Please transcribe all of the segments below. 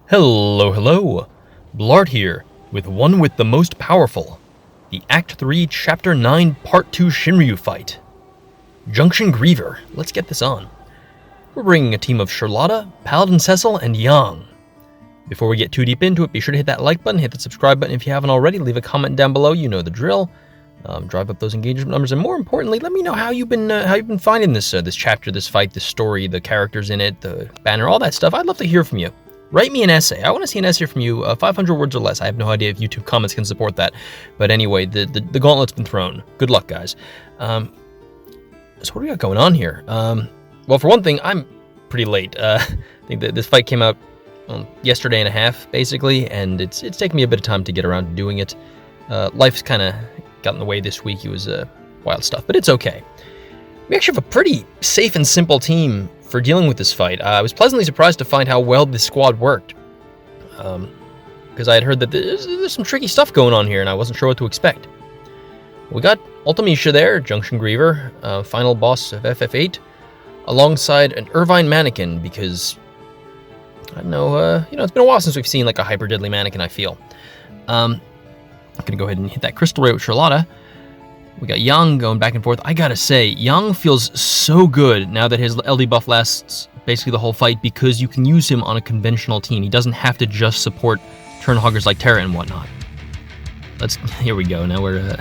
Hello, hello! Bl'Art here, with One with the Most Powerful, the Act 3, Chapter 9, Part 2 Shinryu fight. Junction Griever, let's get this on. We're bringing a team of Charlotta, Paladin Cecil, and Yang. Before we get too deep into it, be sure to hit that like button, hit the subscribe button if you haven't already, leave a comment down below, you know the drill. Drive up those engagement numbers, and more importantly, let me know how you've been finding this chapter, this fight, this story, the characters in it, the banner, all that stuff. I'd love to hear from you. Write me an essay. I want to see an essay from you, 500 words or less. I have no idea if YouTube comments can support that. But anyway, the gauntlet's been thrown. Good luck, guys. So what do we got going on here? Well, for one thing, I'm pretty late. I think that this fight came out yesterday and a half, basically, and it's taken me a bit of time to get around to doing it. Life's kind of got in the way this week. It was wild stuff, but it's okay. We actually have a pretty safe and simple team for dealing with this fight. I was pleasantly surprised to find how well this squad worked. Because I had heard that there's some tricky stuff going on here, and I wasn't sure what to expect. We got Ultimisha there, Junction Griever, final boss of FF8, alongside an Irvine mannequin, because, I don't know, it's been a while since we've seen like a hyper deadly mannequin, I feel. I'm gonna go ahead and hit that crystal ray with Charlotta. We got Yang going back and forth. I gotta say, Yang feels so good now that his LD buff lasts basically the whole fight, because you can use him on a conventional team. He doesn't have to just support turn hoggers like Terra and whatnot. Here we go. Now we're,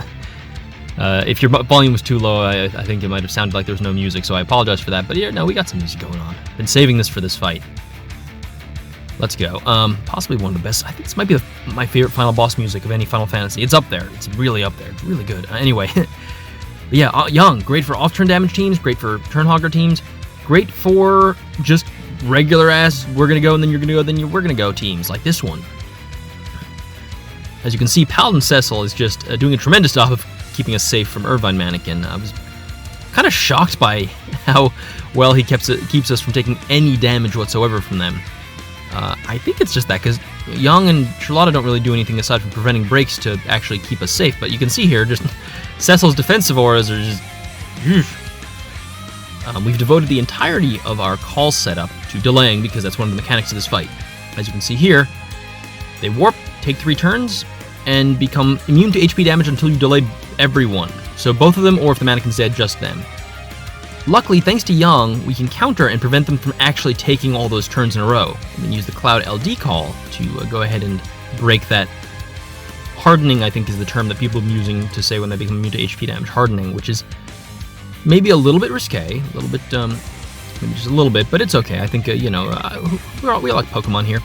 if your volume was too low, I think it might have sounded like there was no music, so I apologize for that. But yeah, no, we got some music going on. Been saving this for this fight. Let's go. Possibly one of the best. I think this might be my favorite final boss music of any Final Fantasy. It's up there. It's really up there. It's really good. Anyway, yeah, Yang, great for off-turn damage teams, great for turn hogger teams, great for just regular ass, we're gonna go and then you're gonna go, then we're gonna go teams like this one. As you can see, Paladin Cecil is just doing a tremendous job of keeping us safe from Irvine Mannequin. I was kind of shocked by how well he keeps us from taking any damage whatsoever from them. I think it's just that, because Yang and Charlotta don't really do anything aside from preventing breaks to actually keep us safe, but you can see here, just Cecil's defensive auras are just... we've devoted the entirety of our call setup to delaying, because that's one of the mechanics of this fight. As you can see here, they warp, take 3 turns, and become immune to HP damage until you delay everyone. So both of them, or if the mannequin's dead, just them. Luckily, thanks to Yang, we can counter and prevent them from actually taking all those turns in a row. And then use the Cloud LD call to go ahead and break that. Hardening, I think, is the term that people are using to say when they become immune to HP damage. Hardening, which is maybe a little bit risque, a little bit, maybe just a little bit, but it's okay. I think, we like Pokemon here.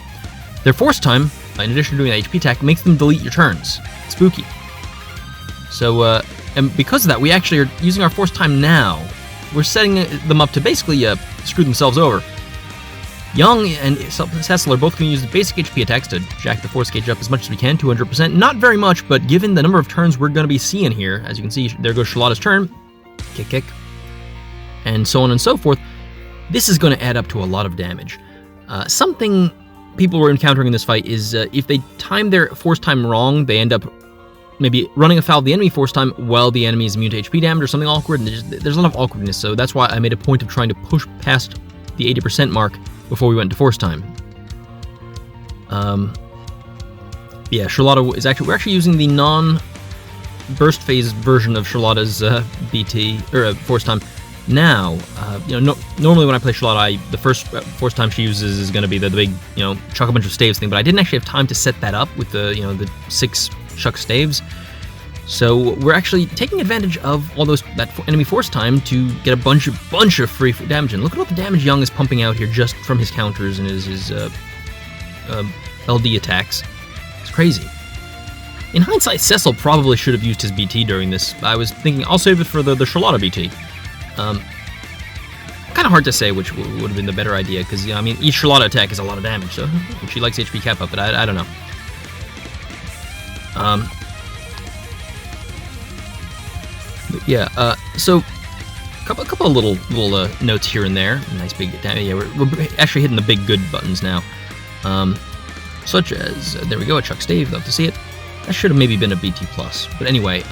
Their Force Time, in addition to doing the HP attack, makes them delete your turns. It's spooky. So, and because of that, we actually are using our Force Time now. We're setting them up to basically screw themselves over. Yang and Cecil are both going to use the basic HP attacks to jack the force gauge up as much as we can, 200%. Not very much, but given the number of turns we're going to be seeing here, as you can see, there goes Charlotta's turn. Kick, kick. And so on and so forth. This is going to add up to a lot of damage. Something people were encountering in this fight is if they time their force time wrong, they end up maybe running afoul of the enemy force time while the enemy is immune to HP damage or something awkward, and there's a lot of awkwardness, so that's why I made a point of trying to push past the 80% mark before we went to force time. Yeah, Charlotta is we're actually using the non-burst phase version of Charlotta's BT, or force time. Now, normally when I play Charlotta, the first force time she uses is going to be the big, chuck a bunch of staves thing, but I didn't actually have time to set that up with the 6 chuck staves. So we're actually taking advantage of all that enemy force time to get a bunch of free damage. And look at all the damage Yang is pumping out here just from his counters and his LD attacks. It's crazy. In hindsight, Cecil probably should have used his BT during this. I was thinking I'll save it for the Charlotta BT. Kind of hard to say which would have been the better idea, because each Charlotta attack is a lot of damage, so she likes HP cap up, but I don't know. But yeah, so a couple of little notes here and there. Nice big damage. Yeah, we're actually hitting the big good buttons now. Such as there we go, a chuck stave. Love to see it. That should have maybe been a BT plus, but anyway.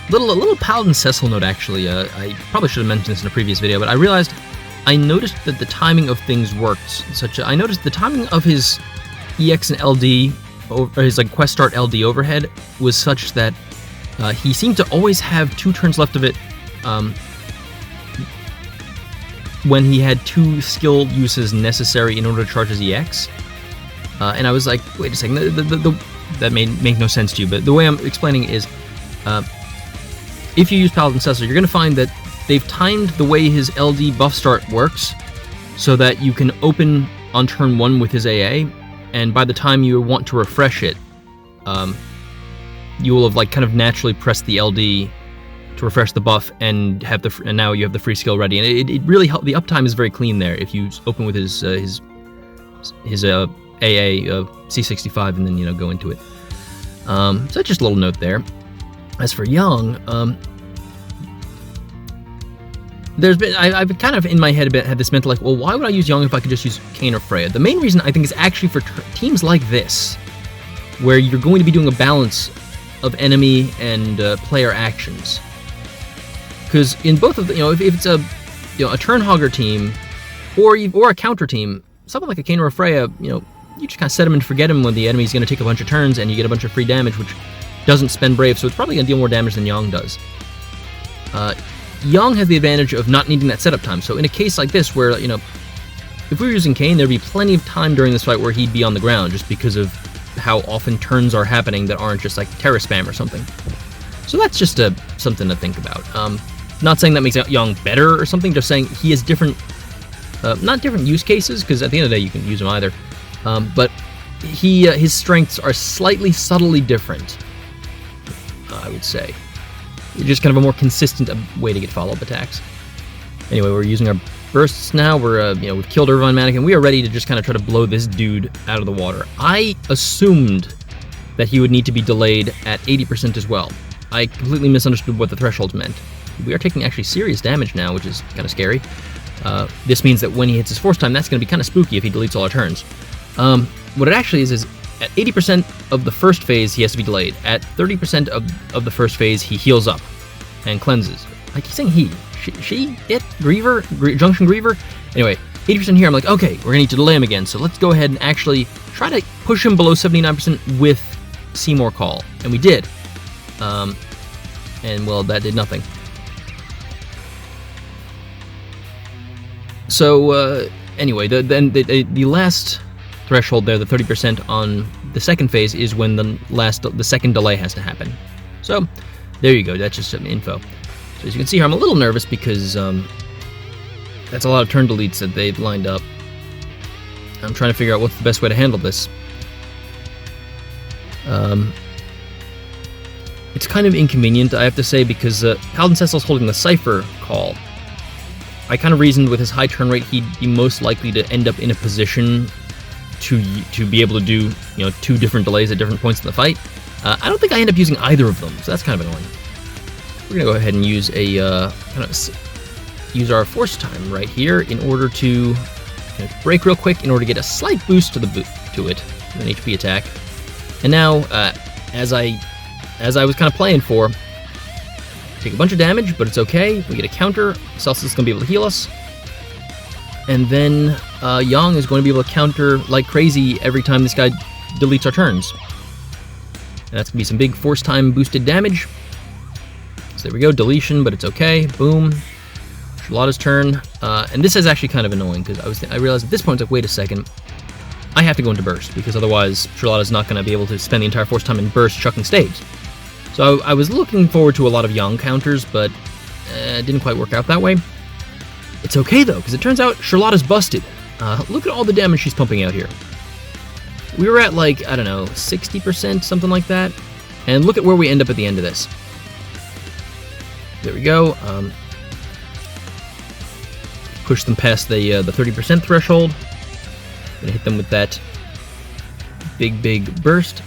Little Paladin Cecil note actually. I probably should have mentioned this in a previous video, but I realized I noticed that the timing of things worked. I noticed the timing of his EX and LD, or his like quest start LD overhead, was such that he seemed to always have 2 turns left of it when he had 2 skill uses necessary in order to charge his EX. And I was like, wait a second, that may make no sense to you, but the way I'm explaining it is, if you use Paladin Cecil, you're going to find that they've timed the way his LD buff start works so that you can open on turn 1 with his AA, and by the time you want to refresh it, you will have like kind of naturally pressed the LD to refresh the buff and now you have the free skill ready, and it really helps. The uptime is very clean there if you open with his AA C65 and then go into it. So that's just a little note there. As for Young, I've kind of in my head had this mental like, well, why would I use Young if I could just use Kain or Freya? The main reason I think is actually for teams like this, where you're going to be doing a balance of enemy and player actions. Because in both of the, if it's a turn hogger team or a counter team, something like a Kain or a Freya, you just kind of set him and forget him when the enemy's going to take a bunch of turns and you get a bunch of free damage, which doesn't spend Brave, so it's probably going to deal more damage than Yang does. Yang has the advantage of not needing that setup time, so in a case like this where, if we were using Kain, there'd be plenty of time during this fight where he'd be on the ground just because of how often turns are happening that aren't just like terror spam or something. So that's just something to think about. Not saying that makes Yang better or something, just saying he has different, not different use cases, because at the end of the day you can use him either, but his strengths are subtly different, I would say. Just kind of a more consistent way to get follow-up attacks. Anyway, we're using our bursts now. We've killed Irvine Mannequin. We are ready to just kind of try to blow this dude out of the water. I assumed that he would need to be delayed at 80% as well. I completely misunderstood what the thresholds meant. We are taking actually serious damage now, which is kind of scary. This means that when he hits his force time, that's going to be kind of spooky if he deletes all our turns. What it actually is at 80% of the first phase, he has to be delayed. At 30% of the first phase, he heals up and cleanses. I keep saying he. She? It? Griever? Junction Griever? Anyway, 80% here, I'm like, okay, we're going to need to delay him again, so let's go ahead and actually try to push him below 79% with Seymour Call. And we did. And, well, that did nothing. So, anyway, the last threshold there, the 30% on the second phase, is when the second delay has to happen. So, there you go, that's just some info. So as you can see here, I'm a little nervous because that's a lot of turn deletes that they've lined up. I'm trying to figure out what's the best way to handle this. It's kind of inconvenient, I have to say, because Paladin Cecil's holding the Cypher Call. I kind of reasoned with his high turn rate, he'd be most likely to end up in a position to be able to do 2 different delays at different points in the fight. I don't think I end up using either of them, so that's kind of annoying. We're gonna go ahead and use use our force time right here in order to break real quick in order to get a slight boost to an HP attack. And now, as I was kind of playing for, take a bunch of damage, but it's okay. We get a counter. Celsus is gonna be able to heal us. And then Yang is going to be able to counter like crazy every time this guy deletes our turns. And that's going to be some big force time boosted damage. So there we go, deletion, but it's okay. Boom. Charlotta's turn. And this is actually kind of annoying because I realized at this point, it's like, wait a second. I have to go into burst because otherwise Charlotta's not going to be able to spend the entire force time in burst chucking staves. So I was looking forward to a lot of Yang counters, but it didn't quite work out that way. It's okay, though, because it turns out Charlotta's busted. Look at all the damage she's pumping out here. We were at, like, I don't know, 60%, something like that. And look at where we end up at the end of this. There we go. Push them past the 30% threshold. Gonna hit them with that big burst.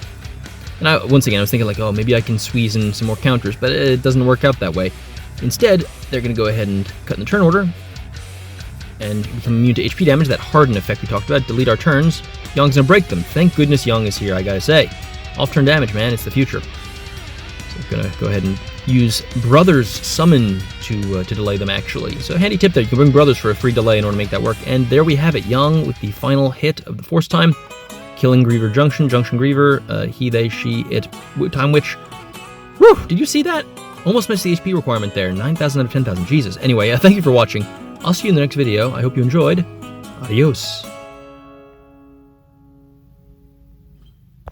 And once again, I was thinking, like, oh, maybe I can squeeze in some more counters, but it doesn't work out that way. Instead, they're going to go ahead and cut in the turn order and become immune to HP damage, that harden effect we talked about, delete our turns. Yang's going to break them. Thank goodness Yang is here, I gotta say. Off-turn damage, man, it's the future. So I'm going to go ahead and use Brothers Summon to delay them, actually. So handy tip there, you can bring Brothers for a free delay in order to make that work. And there we have it, Yang with the final hit of the Force time, killing Griever Junction, Junction Griever, he, they, she, it, Time Witch. Whew, did you see that? Almost missed the HP requirement there, 9,000 out of 10,000, Jesus. Anyway, thank you for watching. I'll see you in the next video. I hope you enjoyed. Adios.